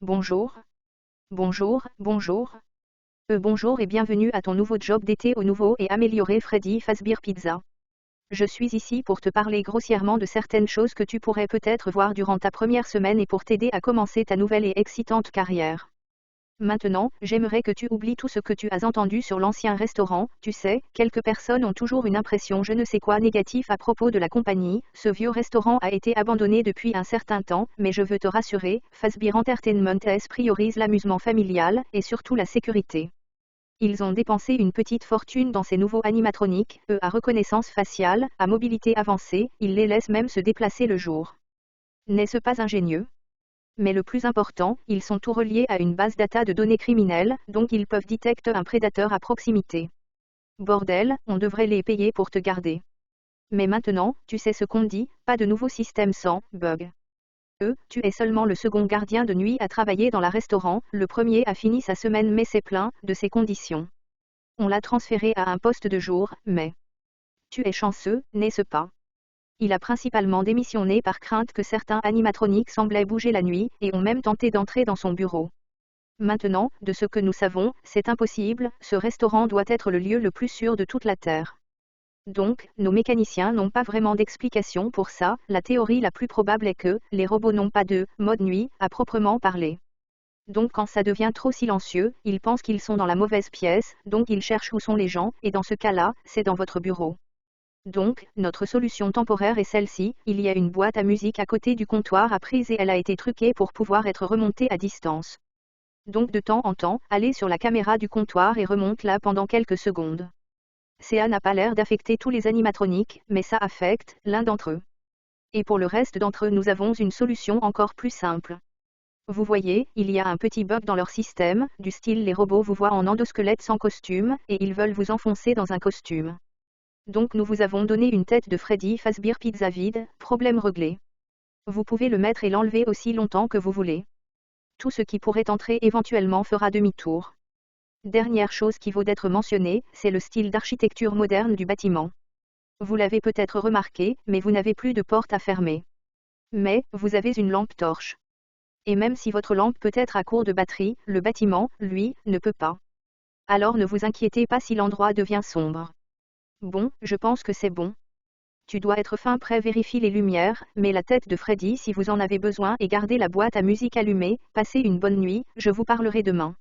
Bonjour, bonjour. Bonjour et bienvenue à ton nouveau job d'été au nouveau et amélioré Freddy Fazbear Pizza. Je suis ici pour te parler grossièrement de certaines choses que tu pourrais peut-être voir durant ta première semaine et pour t'aider à commencer ta nouvelle et excitante carrière. Maintenant, j'aimerais que tu oublies tout ce que tu as entendu sur l'ancien restaurant. Tu sais, quelques personnes ont toujours une impression je ne sais quoi négatif à propos de la compagnie. Ce vieux restaurant a été abandonné depuis un certain temps, mais je veux te rassurer, Fazbear Entertainment S priorise l'amusement familial, et surtout la sécurité. Ils ont dépensé une petite fortune dans ces nouveaux animatroniques, à reconnaissance faciale, à mobilité avancée, ils les laissent même se déplacer le jour. N'est-ce pas ingénieux ? Mais le plus important, ils sont tout reliés à une base data de données criminelles, donc ils peuvent détecter un prédateur à proximité. Bordel, on devrait les payer pour te garder. Mais maintenant, tu sais ce qu'on dit, pas de nouveau système sans bug. Tu es seulement le second gardien de nuit à travailler dans la restaurant, le premier a fini sa semaine mais s'est plaint de ses conditions. On l'a transféré à un poste de jour, mais tu es chanceux, n'est-ce pas? Il a principalement démissionné par crainte que certains animatroniques semblaient bouger la nuit, et ont même tenté d'entrer dans son bureau. Maintenant, de ce que nous savons, c'est impossible, ce restaurant doit être le lieu le plus sûr de toute la Terre. Donc, nos mécaniciens n'ont pas vraiment d'explication pour ça, la théorie la plus probable est que, les robots n'ont pas de mode nuit, à proprement parler. Donc quand ça devient trop silencieux, ils pensent qu'ils sont dans la mauvaise pièce, donc ils cherchent où sont les gens, et dans ce cas-là, c'est dans votre bureau. Donc, notre solution temporaire est celle-ci, il y a une boîte à musique à côté du comptoir à prise et elle a été truquée pour pouvoir être remontée à distance. Donc de temps en temps, allez sur la caméra du comptoir et remonte-la pendant quelques secondes. Ça n'a pas l'air d'affecter tous les animatroniques, mais ça affecte l'un d'entre eux. Et pour le reste d'entre eux nous avons une solution encore plus simple. Vous voyez, il y a un petit bug dans leur système, du style les robots vous voient en endosquelette sans costume, et ils veulent vous enfoncer dans un costume. Donc nous vous avons donné une tête de Freddy Fazbear Pizza vide, problème réglé. Vous pouvez le mettre et l'enlever aussi longtemps que vous voulez. Tout ce qui pourrait entrer éventuellement fera demi-tour. Dernière chose qui vaut d'être mentionnée, c'est le style d'architecture moderne du bâtiment. Vous l'avez peut-être remarqué, mais vous n'avez plus de porte à fermer. Mais, vous avez une lampe torche. Et même si votre lampe peut être à court de batterie, le bâtiment, lui, ne peut pas. Alors ne vous inquiétez pas si l'endroit devient sombre. Bon, je pense que c'est bon. Tu dois être fin prêt, vérifie les lumières, mets la tête de Freddy si vous en avez besoin et gardez la boîte à musique allumée, passez une bonne nuit, je vous parlerai demain.